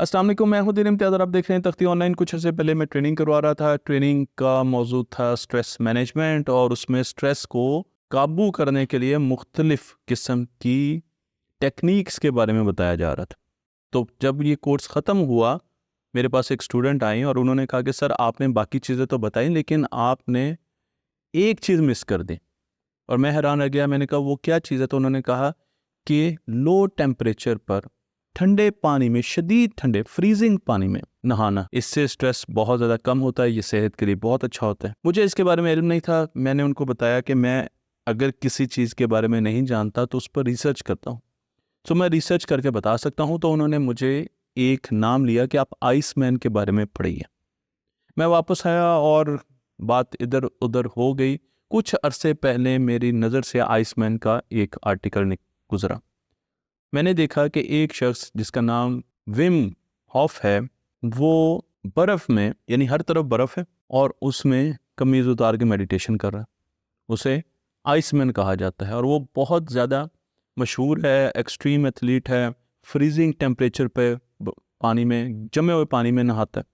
अस्सलाम वालेकुम, मैं हूं दिन इम्तियाज़ और आप देख रहे हैं तख्ती ऑनलाइन। कुछ अर्से पहले मैं ट्रेनिंग करवा रहा था। ट्रेनिंग का मौजू था स्ट्रेस मैनेजमेंट और उसमें स्ट्रेस को काबू करने के लिए मुख्तलिफ़ किस्म की टेक्निक्स के बारे में बताया जा रहा था। तो जब ये कोर्स ख़त्म हुआ, मेरे पास एक स्टूडेंट आई और उन्होंने कहा कि सर आपने बाकी चीज़ें तो बताई लेकिन आपने एक चीज़ मिस कर दी। और मैं हैरान रह गया। मैंने कहा वो क्या चीज़ है? तो उन्होंने कहा कि लो टेम्परेचर पर ठंडे पानी में, शदीद ठंडे फ्रीजिंग पानी में नहाना, इससे स्ट्रेस बहुत ज़्यादा कम होता है, ये सेहत के लिए बहुत अच्छा होता है। मुझे इसके बारे में इल्म नहीं था। मैंने उनको बताया कि मैं अगर किसी चीज़ के बारे में नहीं जानता तो उस पर रिसर्च करता हूँ, तो मैं रिसर्च करके बता सकता हूँ। तो उन्होंने मुझे एक नाम लिया कि आप आइस मैन के बारे में पढ़िए। मैं वापस आया और बात इधर उधर हो गई। कुछ अरसे पहले मेरी नज़र से आइसमैन का एक आर्टिकल गुजरा। मैंने देखा कि एक शख्स जिसका नाम विम हॉफ है, वो बर्फ़ में, यानी हर तरफ बर्फ़ है और उसमें कमीज़ उतार के मेडिटेशन कर रहा है। उसे आइसमैन कहा जाता है और वो बहुत ज़्यादा मशहूर है, एक्सट्रीम एथलीट है। फ्रीजिंग टेम्परेचर पे पानी में, जमे हुए पानी में नहाता है,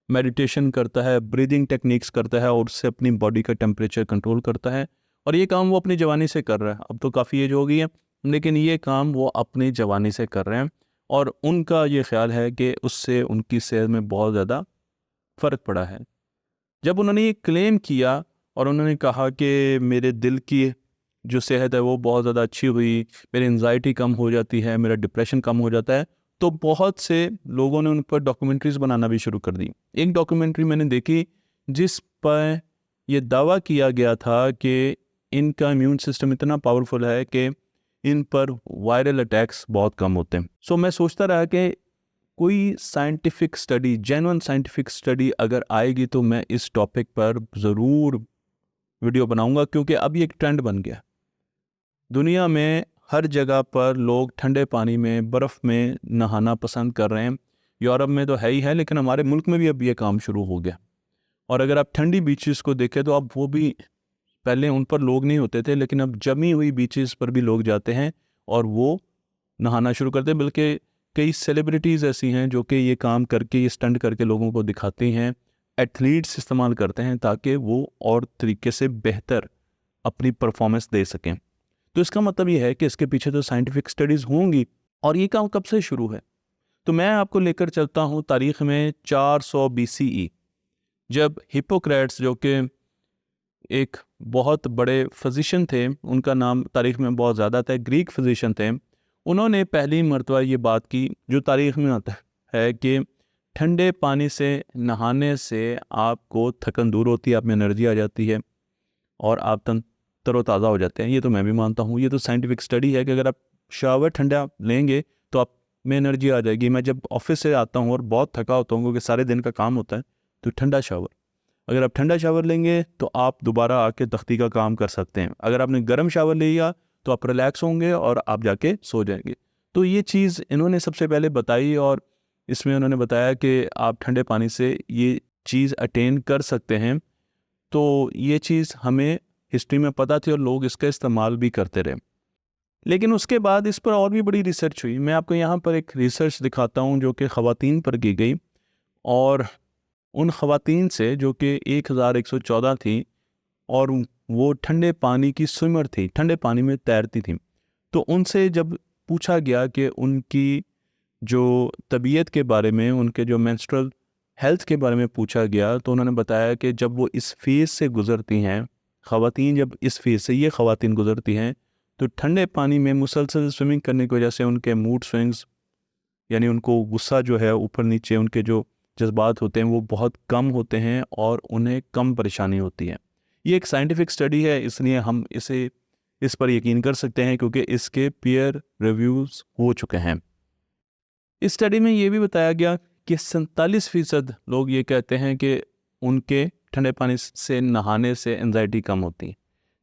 मेडिटेशन करता है, ब्रीदिंग टेक्निक्स करता है और उससे अपनी बॉडी का टेम्परेचर कंट्रोल करता है। और ये काम वो अपनी जवानी से कर रहा है। अब तो काफ़ी एज हो गई है, लेकिन ये काम वो अपनी जवानी से कर रहे हैं और उनका ये ख्याल है कि उससे उनकी सेहत में बहुत ज़्यादा फ़र्क पड़ा है। जब उन्होंने ये क्लेम किया और उन्होंने कहा कि मेरे दिल की जो सेहत है वो बहुत ज़्यादा अच्छी हुई, मेरी एंजाइटी कम हो जाती है, मेरा डिप्रेशन कम हो जाता है, तो बहुत से लोगों ने उन पर डॉक्यूमेंट्रीज़ बनाना भी शुरू कर दी। एक डॉक्यूमेंट्री मैंने देखी जिस पर यह दावा किया गया था कि इनका इम्यून सिस्टम इतना पावरफुल है कि इन पर वायरल अटैक्स बहुत कम होते हैं। सो मैं सोचता रहा कि कोई scientific study, genuine scientific study अगर आएगी तो मैं इस टॉपिक पर ज़रूर वीडियो बनाऊंगा, क्योंकि अब ये एक ट्रेंड बन गया। दुनिया में हर जगह पर लोग ठंडे पानी में, बर्फ़ में नहाना पसंद कर रहे हैं। यूरोप में तो है ही है, लेकिन हमारे मुल्क में भी अब ये काम शुरू हो गया। और अगर आप ठंडी बीचेस को देखें तो अब वो भी, पहले उन पर लोग नहीं होते थे, लेकिन अब जमी हुई बीचेस पर भी लोग जाते हैं और वो नहाना शुरू करते हैं। बल्कि कई सेलिब्रिटीज़ ऐसी हैं जो कि ये काम करके, ये स्टंट करके लोगों को दिखाती हैं। एथलीट्स इस्तेमाल करते हैं ताकि वो और तरीके से बेहतर अपनी परफॉर्मेंस दे सकें। तो इसका मतलब ये है कि इसके पीछे तो साइंटिफिक स्टडीज़ होंगी। और ये काम कब से शुरू है? तो मैं आपको लेकर चलता हूँ तारीख़ में 400 BCE, जब हिप्पोक्रेट्स, जो कि एक बहुत बड़े फिजिशियन थे, उनका नाम तारीख़ में बहुत ज़्यादा था, ग्रीक फिजिशियन थे, उन्होंने पहली मर्तबा ये बात की, जो तारीख़ में आता है कि ठंडे पानी से नहाने से आपको थकन दूर होती है, आप में एनर्जी आ जाती है और आप तरोताज़ा हो जाते हैं। ये तो मैं भी मानता हूँ, ये तो साइंटिफिक स्टडी है कि अगर आप शावर ठंडा लेंगे तो आप में एनर्जी आ जाएगी। मैं जब ऑफिस से आता हूँ और बहुत थका होता हूँ, क्योंकि सारे दिन का काम होता है, तो ठंडा शावर, अगर आप ठंडा शावर लेंगे तो आप दोबारा आके तख्ती का काम कर सकते हैं। अगर आपने गर्म शावर लिया तो आप रिलैक्स होंगे और आप जाके सो जाएंगे। तो ये चीज़ इन्होंने सबसे पहले बताई और इसमें उन्होंने बताया कि आप ठंडे पानी से ये चीज़ अटेन कर सकते हैं। तो ये चीज़ हमें हिस्ट्री में पता थी और लोग इसका इस्तेमाल भी करते रहे। लेकिन उसके बाद इस पर और भी बड़ी रिसर्च हुई। मैं आपको यहाँ पर एक रिसर्च दिखाता हूँ जो कि ख़वातीन पर की गई, और उन ख़वातीन से जो कि 1114 थी और वो ठंडे पानी की स्विमर थी, ठंडे पानी में तैरती थी। तो उनसे जब पूछा गया कि उनकी जो तबीयत के बारे में, उनके जो मेंस्ट्रुअल हेल्थ के बारे में पूछा गया, तो उन्होंने बताया कि जब वो इस फेज़ से गुज़रती हैं, ख़वातीन जब इस फेज़ से, ये ख़वातीन गुज़रती हैं, तो ठंडे पानी में मुसलसल स्विमिंग करने की वजह से उनके मूड स्विंग्स, यानी उनको गुस्सा जो है ऊपर नीचे, उनके जो जज्बात होते हैं वो बहुत कम होते हैं और उन्हें कम परेशानी होती है। ये एक साइंटिफिक स्टडी है, इसलिए हम इस पर यकीन कर सकते हैं क्योंकि इसके पीयर रिव्यूज़ हो चुके हैं। इस स्टडी में ये भी बताया गया कि 47% लोग ये कहते हैं कि उनके ठंडे पानी से नहाने से एंजाइटी कम होती है।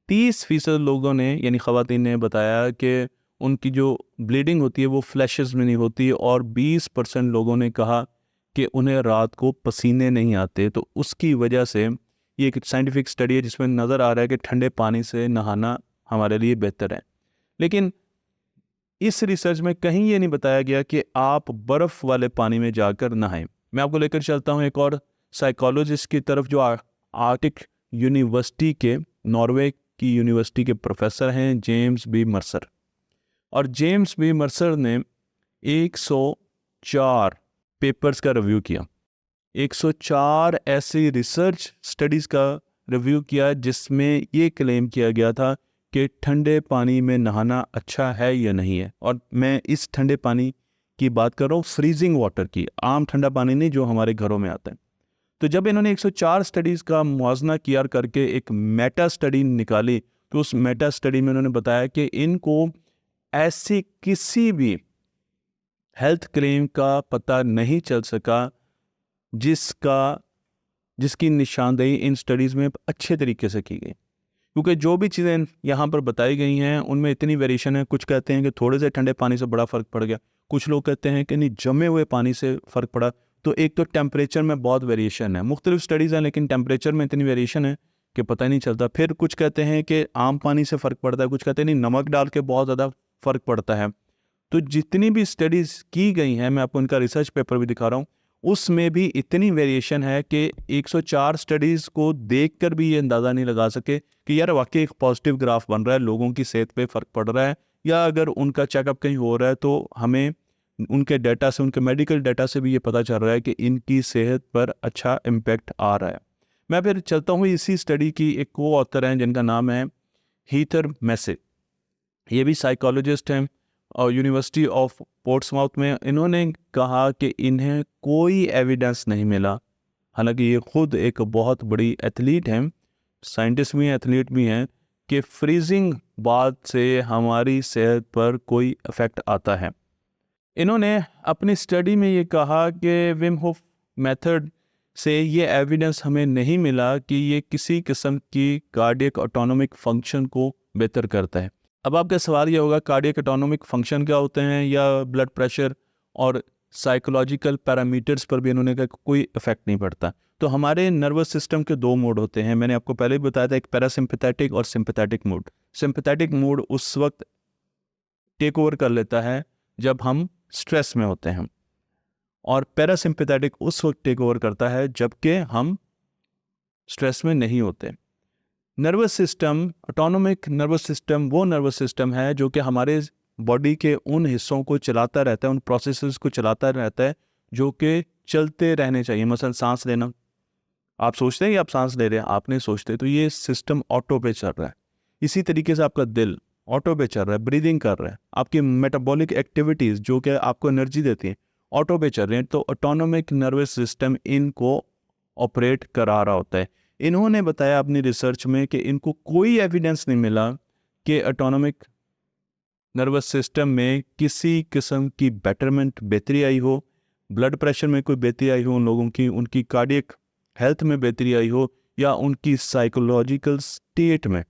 30% लोगों ने, यानी ख़वातीन ने बताया कि उनकी जो ब्लीडिंग होती है वो फ्लैशेस में नहीं होती, और 20% लोगों ने कहा कि उन्हें रात को पसीने नहीं आते। तो उसकी वजह से ये एक साइंटिफिक स्टडी है जिसमें नज़र आ रहा है कि ठंडे पानी से नहाना हमारे लिए बेहतर है। लेकिन इस रिसर्च में कहीं ये नहीं बताया गया कि आप बर्फ वाले पानी में जाकर नहाएं। मैं आपको लेकर चलता हूं एक और साइकोलॉजिस्ट की तरफ, जो आर्टिक यूनिवर्सिटी के, नॉर्वे की यूनिवर्सिटी के प्रोफेसर हैं, जेम्स बी मर्सर। और जेम्स बी मर्सर ने 104 पेपर्स का रिव्यू किया, 104 ऐसी रिसर्च स्टडीज़ का रिव्यू किया जिसमें ये क्लेम किया गया था कि ठंडे पानी में नहाना अच्छा है या नहीं है। और मैं इस ठंडे पानी की बात कर रहा हूँ, फ्रीजिंग वाटर की, आम ठंडा पानी नहीं जो हमारे घरों में आता है। तो जब इन्होंने 104 स्टडीज़ का मुआवजना किया करके एक मेटा स्टडी निकाली, तो उस मेटा स्टडी में उन्होंने बताया कि इनको ऐसी किसी भी हेल्थ क्लेम का पता नहीं चल सका जिसकी निशानदेही इन स्टडीज़ में अच्छे तरीके से की गई। क्योंकि जो भी चीज़ें यहाँ पर बताई गई हैं उनमें इतनी वेरिएशन है। कुछ कहते हैं कि थोड़े से ठंडे पानी से बड़ा फ़र्क पड़ गया, कुछ लोग कहते हैं कि नहीं जमे हुए पानी से फ़र्क पड़ा। तो एक तो टेम्परेचर में बहुत वेरिएशन है, मुख्तलिफ स्टडीज़ हैं लेकिन टेम्परेचर में इतनी वेरिएशन है कि पता ही नहीं चलता। फिर कुछ कहते हैं कि आम पानी से फ़र्क पड़ता है, कुछ कहते हैं नहीं नमक डाल के बहुत ज़्यादा फ़र्क पड़ता है। तो जितनी भी स्टडीज़ की गई हैं, मैं आपको उनका रिसर्च पेपर भी दिखा रहा हूँ, उसमें भी इतनी वेरिएशन है कि 104 स्टडीज़ को देखकर भी ये अंदाज़ा नहीं लगा सके कि यार वाकई एक पॉजिटिव ग्राफ बन रहा है, लोगों की सेहत पे फ़र्क पड़ रहा है, या अगर उनका चेकअप कहीं हो रहा है तो हमें उनके डाटा से, उनके मेडिकल डाटा से भी ये पता चल रहा है कि इनकी सेहत पर अच्छा इम्पेक्ट आ रहा है। मैं फिर चलता हूँ, इसी स्टडी की एक को ऑथर हैं जिनका नाम है हीथर मैसे। ये भी साइकोलॉजिस्ट हैं और यूनिवर्सिटी ऑफ पोर्ट्समाउथ में। इन्होंने कहा कि इन्हें कोई एविडेंस नहीं मिला, हालांकि ये खुद एक बहुत बड़ी एथलीट हैं, साइंटिस्ट भी हैं, एथलीट भी हैं, कि फ्रीजिंग बात से हमारी सेहत पर कोई इफ़ेक्ट आता है। इन्होंने अपनी स्टडी में ये कहा कि विम होफ मेथड से ये एविडेंस हमें नहीं मिला कि ये किसी किस्म की कार्डियक ऑटोनोमिक फंक्शन को बेहतर करता है। अब आपका सवाल ये होगा कार्डियक ऑटोनोमिक फंक्शन क्या होते हैं, या ब्लड प्रेशर और साइकोलॉजिकल पैरामीटर्स पर भी इन्होंने कहा कोई इफेक्ट नहीं पड़ता। तो हमारे नर्वस सिस्टम के दो मोड होते हैं, मैंने आपको पहले भी बताया था, एक पैरासिम्पैथेटिक और सिंपैथेटिक मोड। सिंपैथेटिक मोड उस वक्त टेक ओवर कर लेता है जब हम स्ट्रेस में होते हैं, और पैरासिम्पैथेटिक उस वक्त टेक ओवर करता है जबकि हम स्ट्रेस में नहीं होते। Nervous system, autonomic nervous system वो नर्वस सिस्टम है जो कि हमारे बॉडी के उन हिस्सों को चलाता रहता है, उन प्रोसेसेस को चलाता रहता है जो कि चलते रहने चाहिए। मसलन सांस लेना, आप सोचते हैं कि आप सांस ले रहे हैं, आप नहीं सोचते, तो ये सिस्टम ऑटो पे चल रहा है। इसी तरीके से आपका दिल ऑटो पे चल रहा है, ब्रीदिंग कर रहा है, आपकी मेटाबॉलिक एक्टिविटीज़ जो कि आपको एनर्जी देती हैं ऑटो पे चल रही हैं। तो ऑटोनोमिक नर्वस सिस्टम इनको ऑपरेट करा रहा होता है। इन्होंने बताया अपनी रिसर्च में कि इनको कोई एविडेंस नहीं मिला कि ऑटोनोमिक नर्वस सिस्टम में किसी किस्म की बेटरमेंट, बेहतरी आई हो, ब्लड प्रेशर में कोई बेहतरी आई हो उन लोगों की, उनकी कार्डियक हेल्थ में बेहतरी आई हो, या उनकी साइकोलॉजिकल स्टेट में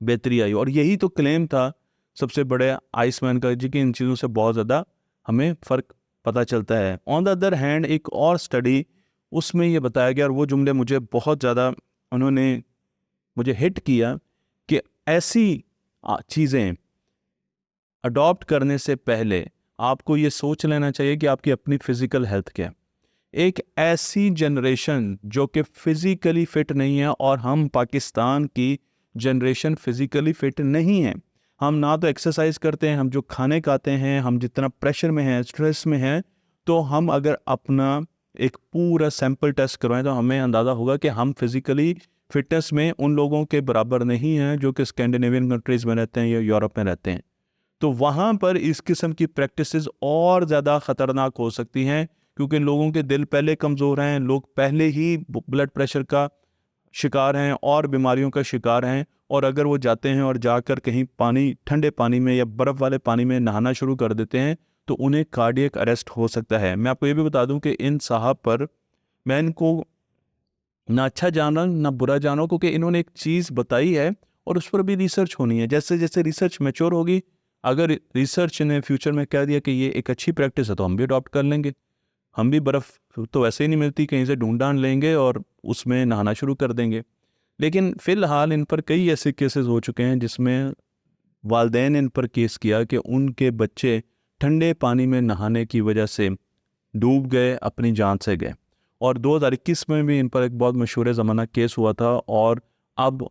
बेहतरी आई हो। और यही तो क्लेम था सबसे बड़े आइसमैन का जी कि इन चीज़ों से बहुत ज़्यादा हमें फ़र्क पता चलता है। ऑन द अदर हैंड एक और स्टडी, उसमें ये बताया गया, और वो जुमले मुझे बहुत ज़्यादा उन्होंने मुझे हिट किया, कि ऐसी चीज़ें अडॉप्ट करने से पहले आपको ये सोच लेना चाहिए कि आपकी अपनी फ़िज़िकल हेल्थ क्या है। एक ऐसी जनरेशन जो कि फ़िज़िकली फ़िट नहीं है, और हम पाकिस्तान की जनरेशन फ़िज़िकली फ़िट नहीं है। हम ना तो एक्सरसाइज करते हैं, हम जो खाने खाते हैं, हम जितना प्रेशर में हैं, स्ट्रेस में हैं, तो हम अगर अपना एक पूरा सैंपल टेस्ट करवाएं तो हमें अंदाज़ा होगा कि हम फिज़िकली फिटनेस में उन लोगों के बराबर नहीं हैं जो कि स्कैंडिनेवियन कंट्रीज़ में रहते हैं या यूरोप में रहते हैं। तो वहाँ पर इस किस्म की प्रैक्टिसेस और ज़्यादा ख़तरनाक हो सकती हैं, क्योंकि लोगों के दिल पहले कमज़ोर हैं, लोग पहले ही ब्लड प्रेशर का शिकार हैं और बीमारियों का शिकार हैं। और अगर वो जाते हैं और जाकर कहीं पानी, ठंडे पानी में या बर्फ़ वाले पानी में नहाना शुरू कर देते हैं, तो उन्हें कार्डियक अरेस्ट हो सकता है। मैं आपको ये भी बता दूं कि इन साहब पर मैं इनको ना अच्छा जान रहा ना बुरा जान रहा, क्योंकि इन्होंने एक चीज़ बताई है और उस पर भी रिसर्च होनी है। जैसे जैसे रिसर्च मैच्योर होगी, अगर रिसर्च ने फ्यूचर में कह दिया कि ये एक अच्छी प्रैक्टिस है, तो हम भी अडॉप्ट कर लेंगे। हम भी बर्फ़ तो वैसे ही नहीं मिलती, कहीं से ढूंढ ढांड लेंगे और उसमें नहाना शुरू कर देंगे। लेकिन फ़िलहाल इन पर कई ऐसे केसेस हो चुके हैं जिसमें वालिदैन ने इन पर केस किया कि उनके बच्चे ठंडे पानी में नहाने की वजह से डूब गए, अपनी जान से गए। और 2021 में भी इन पर एक बहुत मशहूर ज़माना केस हुआ था और अब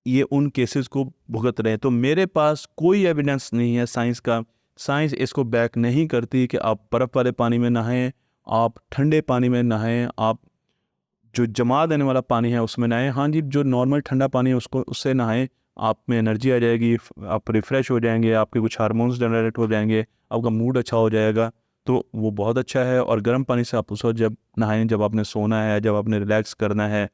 ये उन केसेस को भुगत रहे हैं। तो मेरे पास कोई एविडेंस नहीं है साइंस का, साइंस इसको बैक नहीं करती कि आप बर्फ़ वाले पानी में नहाएं, आप ठंडे पानी में नहाएं, आप जो जमा देने वाला पानी है उसमें नहाएं। हाँ जी, जो नॉर्मल ठंडा पानी है उससे नहाएं, आप में एनर्जी आ जाएगी, आप रिफ़्रेश हो जाएंगे, आपके कुछ हार्मोन्स जनरेट हो जाएंगे, आपका मूड अच्छा हो जाएगा, तो वो बहुत अच्छा है। और गर्म पानी से आप उस वक्त जब नहाएं, जब आपने सोना है, जब आपने रिलैक्स करना है,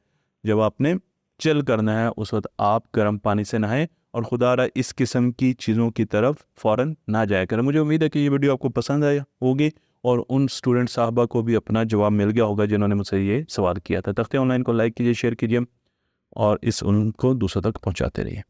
जब आपने चिल करना है, उस वक्त आप गर्म पानी से नहाएं और खुदारा इस किस्म की चीज़ों की तरफ फ़ौरन ना जाया करें। मुझे उम्मीद है कि ये वीडियो आपको पसंद आया होगी और उन स्टूडेंट साहबा को भी अपना जवाब मिल गया होगा जिन्होंने मुझसे ये सवाल किया था। तख्ते ऑनलाइन को लाइक कीजिए, शेयर कीजिए और इस उनको दूसरों तक पहुंचाते रहिए।